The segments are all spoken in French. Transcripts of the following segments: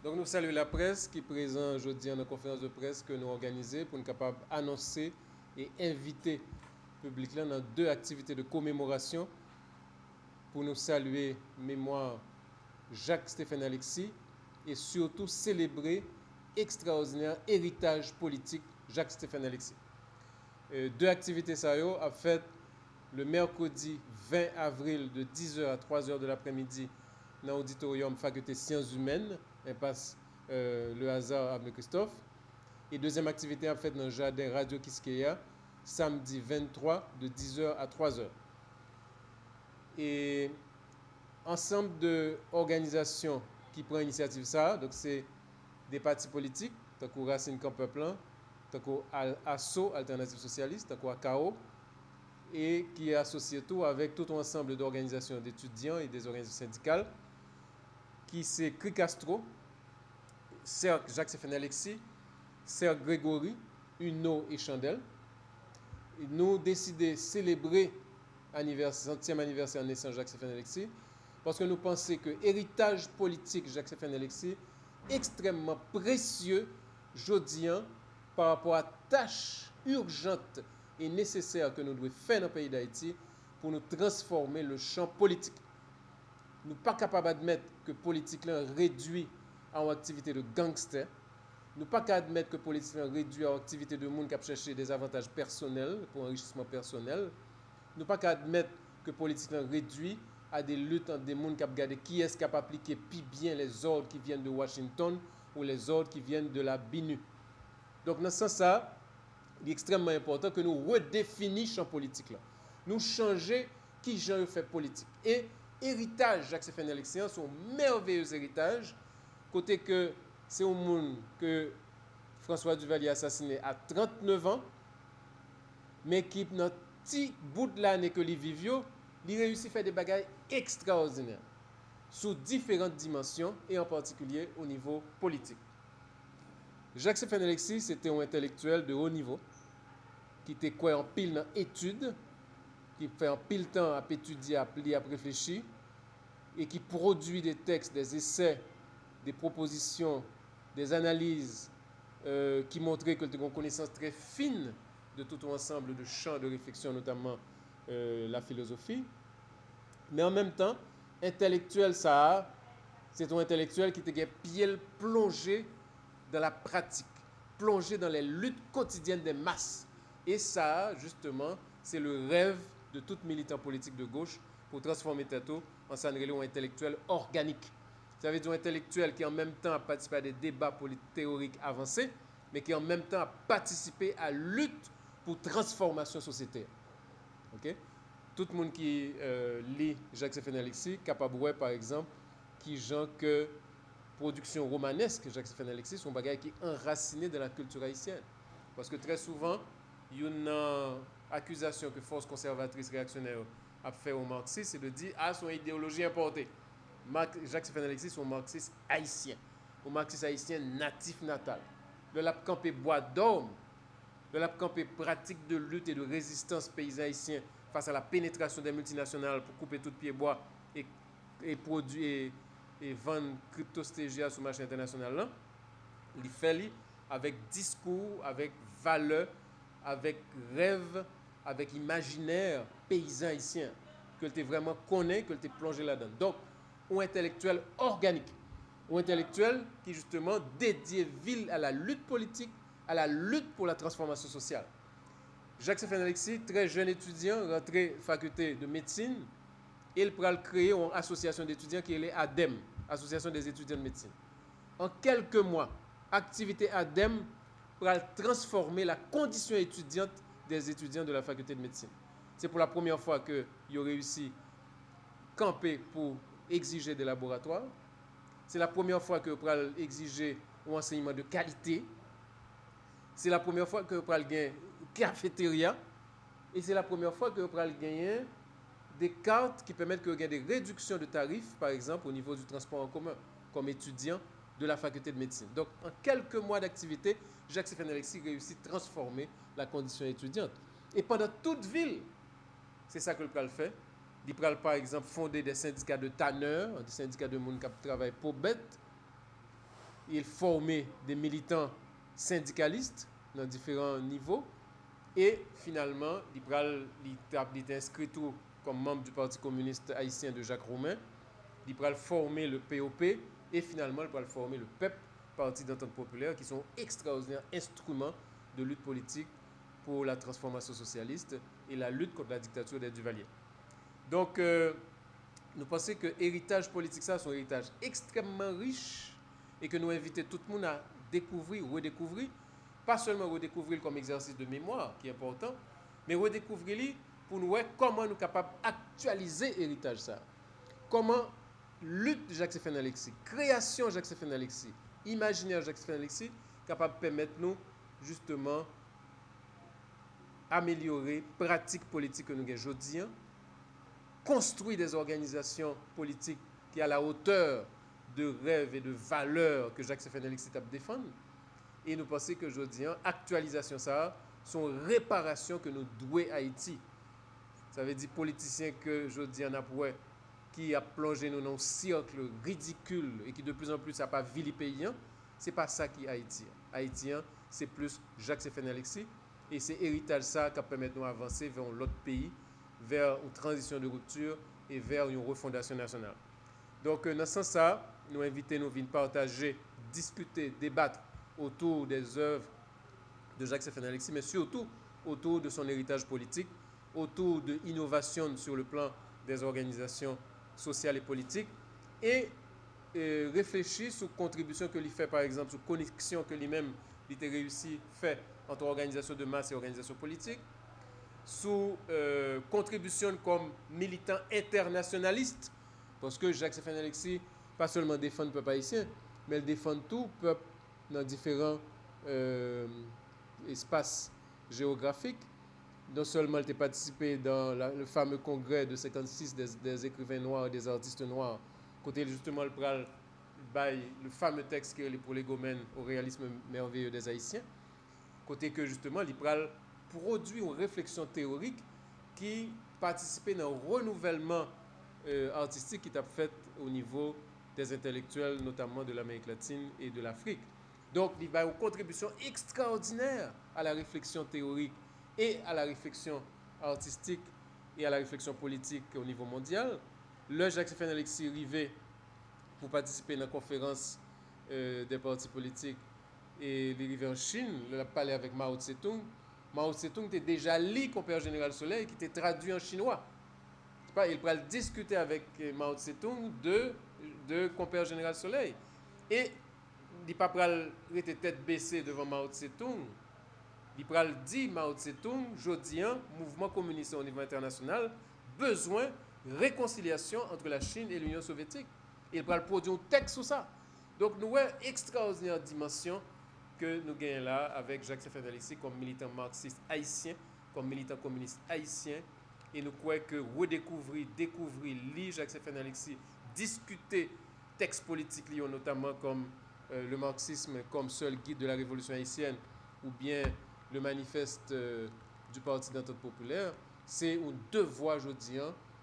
Donc nous saluons la presse qui est présente aujourd'hui en conférence de presse que nous organisons pour nous capables d'annoncer et inviter le public là dans deux activités de commémoration pour nous saluer mémoire Jacques-Stéphane Alexis et surtout célébrer extraordinaire héritage politique Jacques-Stéphane Alexis. Deux activités ça a fait le mercredi 20 avril de 10h à 3h de l'après-midi dans l'auditorium faculté sciences humaines, impasse le hasard Avenue Christophe. Et deuxième activité a fait dans le jardin Radio Kiskeya, samedi 23 de 10h à 3h. Et ensemble d'organisations qui prennent l'initiative ça, donc c'est des partis politiques, tant que Racine Camp Peuple, tant que ASSO, Alternative Socialiste, tant que AKO, et qui est associé tout avec tout un ensemble d'organisations d'étudiants et des organisations syndicales, qui c'est CRI Castro, Cercle Jacques-Stéphane Alexis, Cercle Grégory, Uno et Chandelle. Et nous décidons de célébrer le 100e anniversaire de naissance Jacques-Stéphane Alexis, parce que nous pensons que l'héritage politique Jacques-Stéphane Alexis est extrêmement précieux, aujourd'hui, par rapport à tâches urgentes et nécessaires que nous devons faire dans le pays d'Haïti pour nous transformer le champ politique. Nous ne sommes pas capables d'admettre que la politique réduit à une activité de gangster. Nous ne sommes pas capables d'admettre que la politique réduit à une activité de monde qui a cherché des avantages personnels pour enrichissement personnel. Nous ne sommes pas capables d'admettre que la politique réduit à des luttes entre des gens qui ont regardé qui est capable d'appliquer plus bien les ordres qui viennent de Washington ou les ordres qui viennent de la BINU. Donc, dans ce sens-là, il est extrêmement important que nous redéfinissions le champ politique. Là. Nous changeons qui Jean fait politique. Et héritage Jacques-Stéphane Alexis, c'est un merveilleux héritage, côté que c'est un monde que François Duvalier a assassiné à 39 ans, mais qui, dans un petit bout de l'année que les vivio, il réussit à faire des bagages extraordinaires sous différentes dimensions et en particulier au niveau politique. Jacques-Stéphane Alexis, c'était un intellectuel de haut niveau qui était quoi en pile dans études, qui fait en pile temps à étudier, à lire, à réfléchir et qui produit des textes, des essais, des propositions, des analyses qui montraient qu'il avait une connaissance très fine de tout un ensemble de champs de réflexion, notamment la philosophie. Mais en même temps, intellectuel, ça, c'est un intellectuel qui était pied plongé dans la pratique, plongé dans les luttes quotidiennes des masses. Et ça, justement, c'est le rêve de tout militant politique de gauche pour transformer Tato en un intellectuel organique. Ça veut dire un intellectuel qui en même temps a participé à des débats théoriques avancés, mais qui en même temps a participé à la lutte pour transformation sociétaire. Okay? Tout le monde qui lit Jacques-Stéphane Alexis est capable de voir, par exemple, qui genre que production romanesque Jacques-Stéphane Alexis sont des bagages qui sont enracinés dans la culture haïtienne. Parce que très souvent, il y a une accusation que force conservatrice réactionnaire a fait au marxisme, c'est de dire ah son idéologie importée. Jacques-Stéphane Alexis sont marxistes haïtiens, un marxiste haïtien natif natal. Le lap campé bois d'homme, le lap campé pratique de lutte et de résistance paysan haïtien face à la pénétration des multinationales pour couper tout pied bois et produire et vendre cryptostégia sur le marché international là, il fait avec discours, avec valeur, avec rêve, avec imaginaire paysan haïtien que tu vraiment connais, que tu plongé là-dedans. Donc, un intellectuel organique, un intellectuel qui justement dédié ville à la lutte politique, à la lutte pour la transformation sociale. Jacques-Stéphane Alexis, très jeune étudiant, rentré faculté de médecine, il a créé une association d'étudiants qui est l'ADEM, Association des étudiants de médecine. En quelques mois, activité ADEM pour transformer la condition étudiante des étudiants de la faculté de médecine. C'est pour la première fois qu'ils ont réussi à camper pour exiger des laboratoires. C'est la première fois que vous allez exiger un enseignement de qualité. C'est la première fois que vous allez gagner une cafétéria. Et c'est la première fois que vous allez gagner des cartes qui permettent que vous ayez des réductions de tarifs, par exemple, au niveau du transport en commun, comme étudiant de la faculté de médecine. Donc, en quelques mois d'activité, Jacques-Stéphane Alexis réussit à transformer la condition étudiante. Et pendant toute ville, c'est ça que le PRAL fait. Il PRAL, par exemple, fonder des syndicats de tanneurs, des syndicats de monde qui travaillent pour bête. il formait des militants syndicalistes dans différents niveaux. Et finalement, il est inscrit tout comme membre du Parti communiste haïtien de Jacques Roumain. Il va former le POP et finalement, il va former le PEP, Parti d'entente populaire, qui sont extraordinaires instruments de lutte politique pour la transformation socialiste et la lutte contre la dictature des Duvalier. Donc, nous pensons que l'héritage politique, ça, c'est un héritage extrêmement riche et que nous invitons tout le monde à découvrir, redécouvrir, pas seulement redécouvrir comme exercice de mémoire, qui est important, mais redécouvrir pour nous voir comment nous sommes capables d'actualiser l'héritage ça. Comment lutte Jacques-Stéphane Alexis, création Jacques-Stéphane Alexis, imaginaire Jacques-Stéphane Alexis, capable de permettre nous justement améliorer la pratique politique que nous avons aujourd'hui, construire des organisations politiques qui sont à la hauteur de rêves et de valeurs que Jacques-Stéphane Alexis a défendu. Et nous pensons que aujourd'hui, actualisation ça, sont réparation que nous devons à Haïti. Ça veut dire politiciens que aujourd'hui en a qui a plongé nous dans un cercle ridicule et qui de plus en plus n'a pas vilipayant, c'est pas ça qui est haïtien. Haïtien, c'est plus Jacques-Stéphane Alexis et c'est héritage ça qui permet de nous avancer vers l'autre pays, vers une transition de rupture et vers une refondation nationale. Donc dans ce sens-là, nous invitons nous venir partager, discuter, débattre autour des œuvres de Jacques-Stéphane Alexis, mais surtout autour de son héritage politique, autour de l'innovation sur le plan des organisations sociales et politiques, et réfléchir sur la contribution que lui fait, par exemple, sur la connexion que lui-même a réussi à faire entre organisation de masse et organisation politique, sous contribution comme militant internationaliste, parce que Jacques-Stéphane Alexis, pas seulement défend le peuple haïtien, mais il défend tout le peuple dans différents espaces géographiques. Non seulement il a participé dans le fameux congrès de 56 des écrivains noirs et des artistes noirs, côté justement le fameux texte qui est pour l'égomène au réalisme merveilleux des Haïtiens, côté que justement il produit une réflexion théorique qui participait dans le renouvellement artistique qui a fait au niveau des intellectuels, notamment de l'Amérique latine et de l'Afrique. Donc il va une contribution extraordinaire à la réflexion théorique et à la réflexion artistique et à la réflexion politique au niveau mondial. Le Jacques-Stéphane Alexis arrivé pour participer à la conférence des partis politiques et il est arrivé en Chine, il a parlé avec Mao Tse-tung. Mao Tse-tung était déjà lu Compère Général Soleil qui était traduit en chinois. Il va discuter avec Mao Tse-tung de Compère Général Soleil. Et il ne va pas rester tête baissée devant Mao Tse-tung. Il va dire Mao Tse-tung, jeudi, mouvement communiste au niveau international, besoin de réconciliation entre la Chine et l'Union soviétique. Il va produire un texte sur ça. Donc, nous avons une extraordinaire dimension que nous gagnons là avec Jacques-Stéphane Alexis comme militant marxiste haïtien, comme militant communiste haïtien. Et nous croyons que redécouvrir, découvrir, lire Jacques-Stéphane Alexis, discuter textes politiques liés notamment comme le marxisme comme seul guide de la révolution haïtienne ou bien le manifeste du Parti d'entente populaire, c'est un devoir aujourd'hui,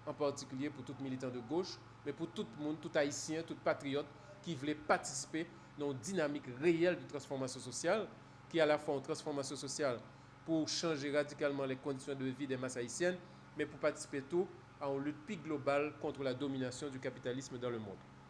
en particulier pour tout militant de gauche, mais pour tout le monde, tout haïtien, tout patriote qui voulait participer dans une dynamique réelle de transformation sociale, qui est à la fois une transformation sociale pour changer radicalement les conditions de vie des masses haïtiennes, mais pour participer tout à une lutte plus globale contre la domination du capitalisme dans le monde.